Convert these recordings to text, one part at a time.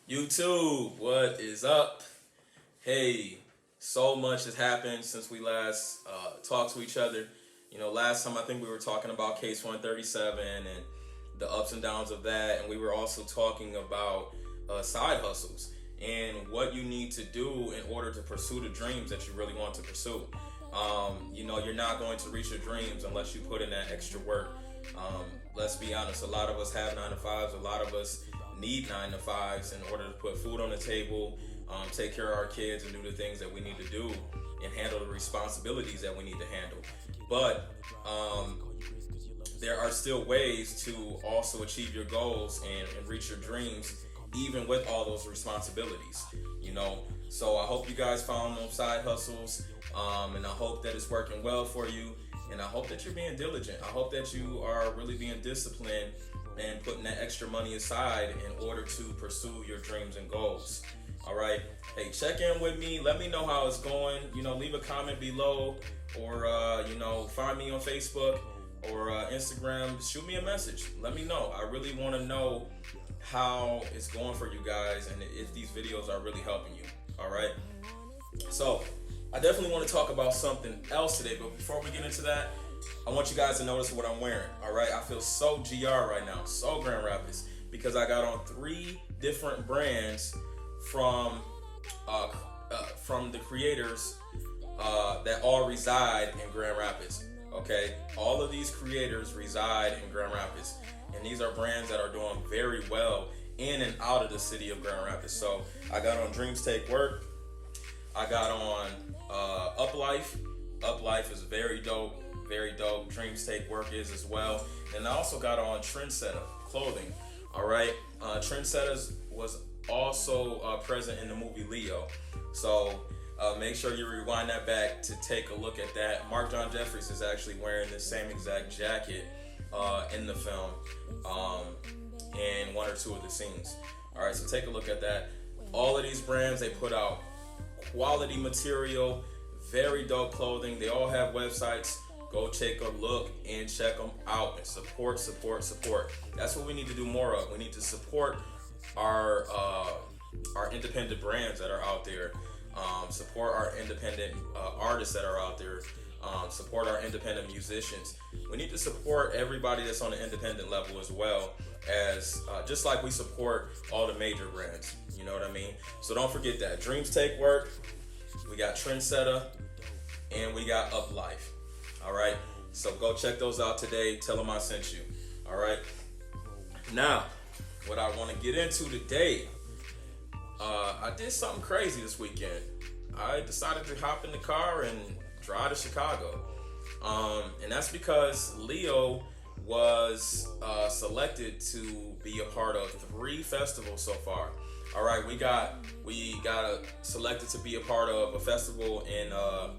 YouTube, what is up? Hey, so much has happened since we last talked to each other. Last time I think we were talking about Case 137 and the ups and downs of that, and we were also talking about side hustles and what you need to do in order to pursue the dreams that you really want to pursue. You're not going to reach your dreams unless you put in that extra work. Let's be honest, a lot of us have 9 to 5s, a lot of us need 9 to 5s in order to put food on the table, take care of our kids, and do the things that we need to do and handle the responsibilities that we need to handle. But there are still ways to also achieve your goals and reach your dreams, even with all those responsibilities. So I hope you guys found those side hustles, and I hope that it's working well for you, and I hope that you're being diligent. I hope that you are really being disciplined and putting that extra money aside in order to pursue your dreams and goals. All right. Hey, check in with me. Let me know how it's going. Leave a comment below, or find me on Facebook or Instagram. Shoot me a message. Let me know. I really want to know how it's going for you guys and if these videos are really helping you. All right. So I definitely want to talk about something else today, but before we get into that, I want you guys to notice what I'm wearing. All right, I feel so GR right now, so Grand Rapids, because I got on 3 different brands from the creators that all reside in Grand Rapids. Okay, all of these creators reside in Grand Rapids, and these are brands that are doing very well in and out of the city of Grand Rapids. So I got on Dreams Take Work. I got on Uplife. Uplife is very dope. Very dope. Dreams Take Work is as well. And I also got on Trendsetter clothing. All right. Trendsetters was also present in the movie Leo. So make sure you rewind that back to take a look at that. Mark John Jeffries is actually wearing the same exact jacket in the film in 1 or 2 of the scenes. All right. So take a look at that. All of these brands, they put out quality material, very dope clothing. They all have websites. Go take a look and check them out and support. That's what we need to do more of. We need to support our independent brands that are out there. Support our independent artists that are out there. Support our independent musicians. We need to support everybody that's on the independent level as well, as just like we support all the major brands. You know what I mean? So don't forget that. Dreams Take Work. We got Trendsetter, and we got Uplife. All right, so go check those out today. Tell them I sent you. All right. Now, what I want to get into today, I did something crazy this weekend. I decided to hop in the car and drive to Chicago, and that's because Leo was selected to be a part of 3 festivals so far. All right, we got selected to be a part of a festival in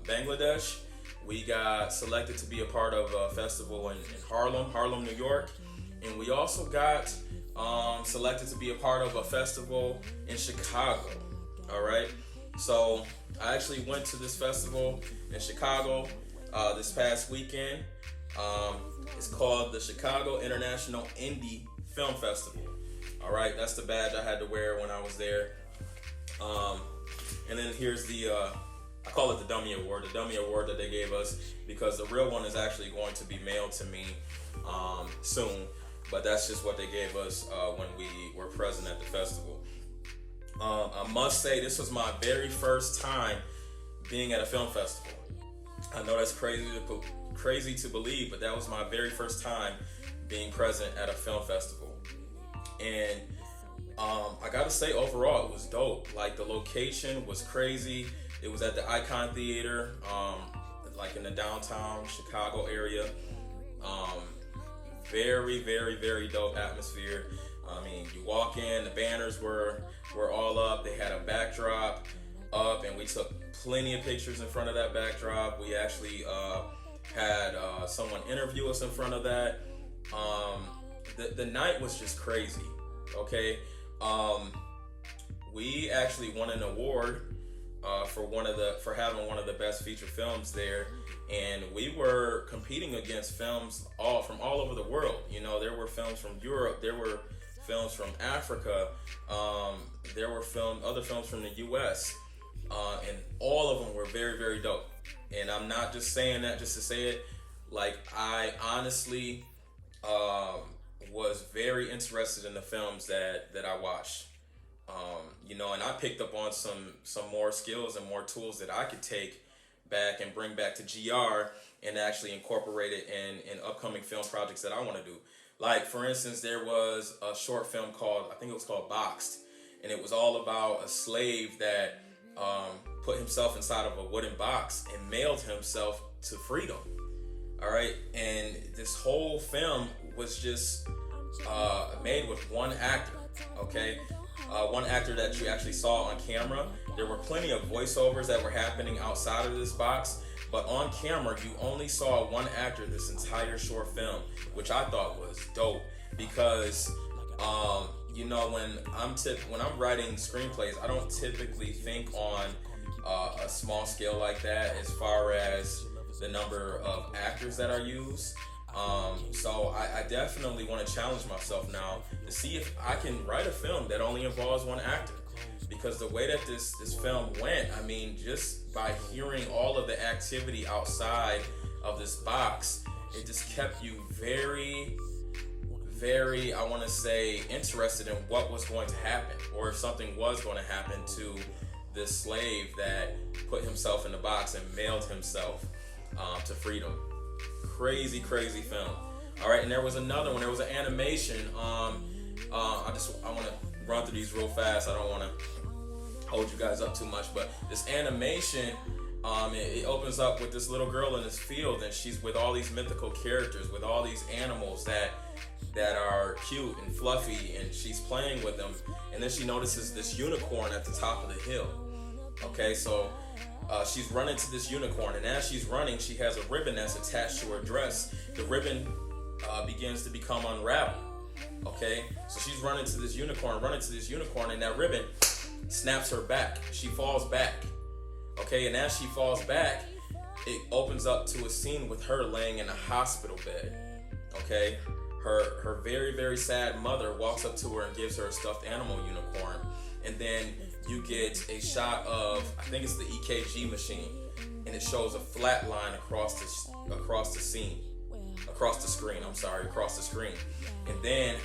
Bangladesh. We got selected to be a part of a festival in Harlem, New York. And we also got selected to be a part of a festival in Chicago. All right. So I actually went to this festival in Chicago this past weekend. It's called the Chicago International Indie Film Festival. All right. That's the badge I had to wear when I was there. And then here's I call it the Dummy Award that they gave us, because the real one is actually going to be mailed to me soon. But that's just what they gave us when we were present at the festival. I must say, this was my very first time being at a film festival. I know that's crazy to believe, but that was my very first time being present at a film festival. And I gotta say, overall, it was dope. Like, the location was crazy. It was at the Icon Theater, like in the downtown Chicago area. Very, very, very dope atmosphere. I mean, you walk in, the banners were all up. They had a backdrop up, and we took plenty of pictures in front of that backdrop. We actually had someone interview us in front of that. The night was just crazy. Okay, we actually won an award for having one of the best feature films there, and we were competing against films from all over the world. There were films from Europe, there were films from Africa. There were other films from the U.S. And all of them were very, very dope. And I'm not just saying that just to say it. Like, I honestly was very interested in the films that I watched. And I picked up on some more skills and more tools that I could take back and bring back to GR and actually incorporate it in upcoming film projects that I want to do. Like, for instance, there was a short film I think it was called Boxed, and it was all about a slave that put himself inside of a wooden box and mailed himself to freedom. All right, and this whole film was just made with one actor. Okay, one actor that you actually saw on camera. There were plenty of voiceovers that were happening outside of this box, but on camera you only saw one actor this entire short film, which I thought was dope because when I'm writing screenplays, I don't typically think on a small scale like that as far as the number of actors that are used. So I definitely want to challenge myself now to see if I can write a film that only involves one actor. Because the way that this film went, I mean, just by hearing all of the activity outside of this box, it just kept you very, very, I want to say, interested in what was going to happen, or if something was going to happen to this slave that put himself in the box and mailed himself to freedom. Crazy, crazy film. All right, and there was another one. There was an animation. I want to run through these real fast. I don't want to hold you guys up too much, but this animation, it opens up with this little girl in this field, and she's with all these mythical characters, with all these animals that are cute and fluffy, and she's playing with them, and then she notices this unicorn at the top of the hill. Okay, so she's running to this unicorn, and as she's running, she has a ribbon that's attached to her dress. The ribbon begins to become unraveled. Okay, so she's running to this unicorn, and that ribbon snaps her back. She falls back. Okay, and as she falls back, it opens up to a scene with her laying in a hospital bed. Okay, her very, very sad mother walks up to her and gives her a stuffed animal unicorn, and then you get a shot of, I think it's the EKG machine, and it shows a flat line across the screen. And then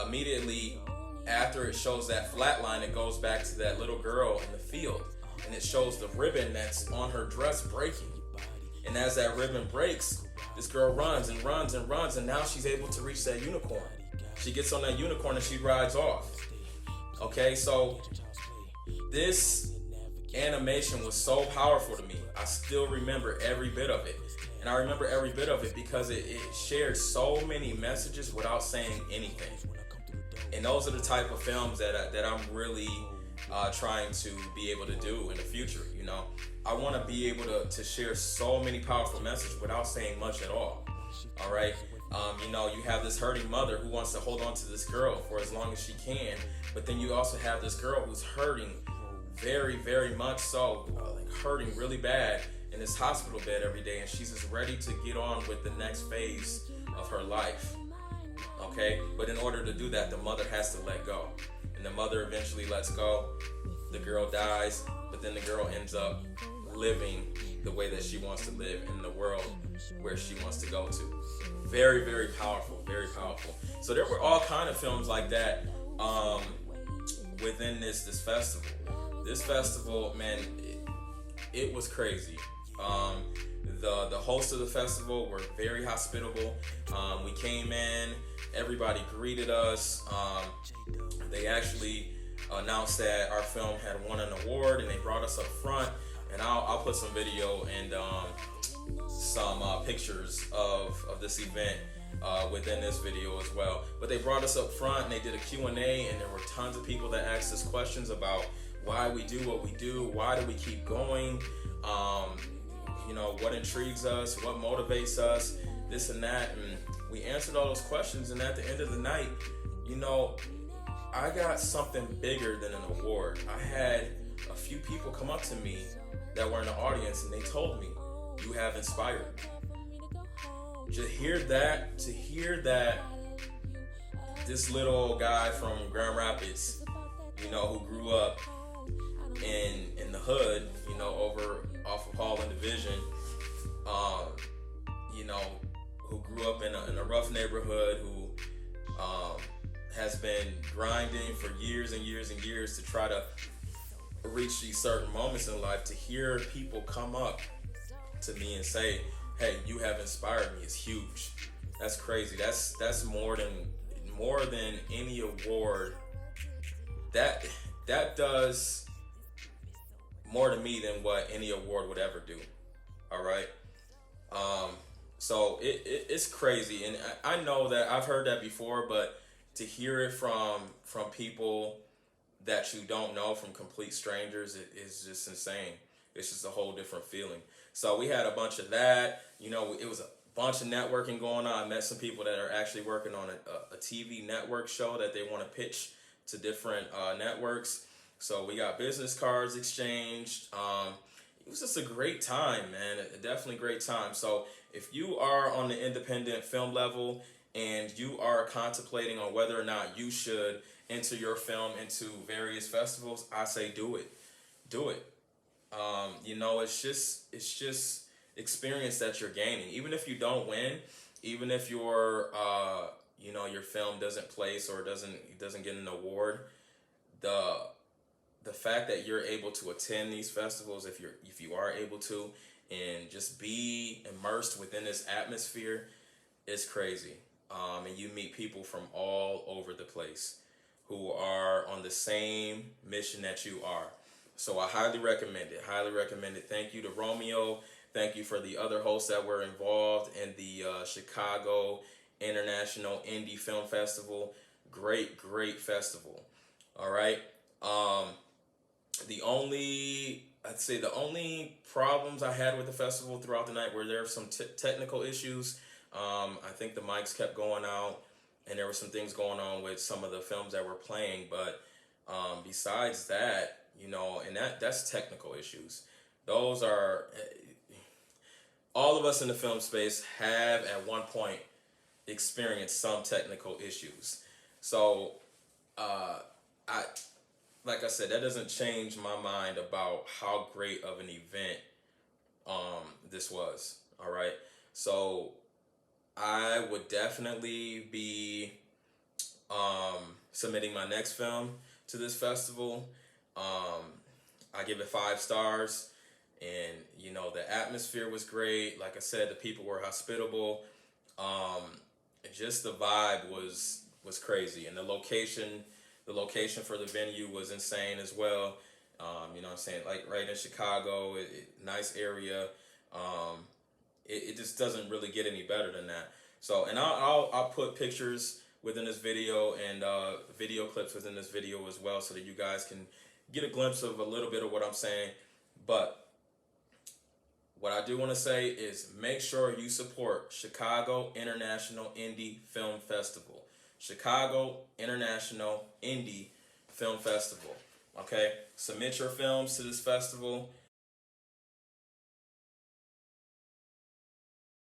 immediately after it shows that flat line, it goes back to that little girl in the field, and it shows the ribbon that's on her dress breaking. And as that ribbon breaks, this girl runs and runs and runs, and now she's able to reach that unicorn. She gets on that unicorn and she rides off. Okay, so this animation was so powerful to me. I still remember every bit of it. And I remember every bit of it because it shared so many messages without saying anything. And those are the type of films that I'm really trying to be able to do in the future. I want to be able to share so many powerful messages without saying much at all. All right. You have this hurting mother who wants to hold on to this girl for as long as she can, but then you also have this girl who's hurting very, very much so, hurting really bad in this hospital bed every day, and she's just ready to get on with the next phase of her life. Okay, but in order to do that, the mother has to let go, and the mother eventually lets go. The girl dies, but then the girl ends up living the way that she wants to live in the world where she wants to go to. Very, very powerful, very powerful. So there were all kind of films like that within this festival. This festival, man, it was crazy. The hosts of the festival were very hospitable. We came in, everybody greeted us. They actually announced that our film had won an award, and they brought us up front. And I'll put some video and some pictures of this event within this video as well. But they brought us up front, and they did a Q&A, and there were tons of people that asked us questions about why we do what we do, why do we keep going, what intrigues us, what motivates us, this and that. And we answered all those questions, and at the end of the night, I got something bigger than an award. I had a few people come up to me that were in the audience, and they told me, "You have inspired me." To hear that this little guy from Grand Rapids, you know, who grew up in the hood, you know, over off of Holland Division, you know, who grew up in a rough neighborhood, who has been grinding for years and years and years to try to reach these certain moments in life. To hear people come up to me and say, "Hey, you have inspired me," is huge. That's crazy. That's more than any award. That does more to me than what any award would ever do. All right. So it's crazy, and I know that I've heard that before, but to hear it from people that you don't know, from complete strangers, it is just insane. It's just a whole different feeling. So we had a bunch of that. You know, it was a bunch of networking going on. I met some people that are actually working on a TV network show that they want to pitch to different networks. So we got business cards exchanged. It was just a great time, man. A definitely great time. So if you are on the independent film level and you are contemplating on whether or not you should enter your film into various festivals, I say do it. Do it. You know, it's just experience that you're gaining. Even if you don't win, even if your you know, your film doesn't place or doesn't get an award, the fact that you're able to attend these festivals, if you are able to, and just be immersed within this atmosphere, is crazy. And you meet people from all over the place who are on the same mission that you are. So I highly recommend it. Highly recommend it. Thank you to Romeo. Thank you for the other hosts that were involved in the Chicago International Indie Film Festival. Great festival. All right. The only problems I had with the festival throughout the night were there were some technical issues. I think the mics kept going out, and there were some things going on with some of the films that were playing. But besides that, you know, and that's technical issues. Those are, all of us in the film space have at one point experienced some technical issues. So like I said, that doesn't change my mind about how great of an event this was. All right. So I would definitely be submitting my next film to this festival. I give it 5 stars, and you know, the atmosphere was great. Like I said, the people were hospitable. Just the vibe was crazy, and the location for the venue was insane as well. You know what I'm saying? Like right in Chicago, nice area. It just doesn't really get any better than that. So, and I'll put pictures within this video and video clips within this video as well, so that you guys can get a glimpse of a little bit of what I'm saying. But what I do want to say is make sure you support Chicago International Indie Film Festival. Chicago International Indie Film Festival. Okay? Submit your films to this festival.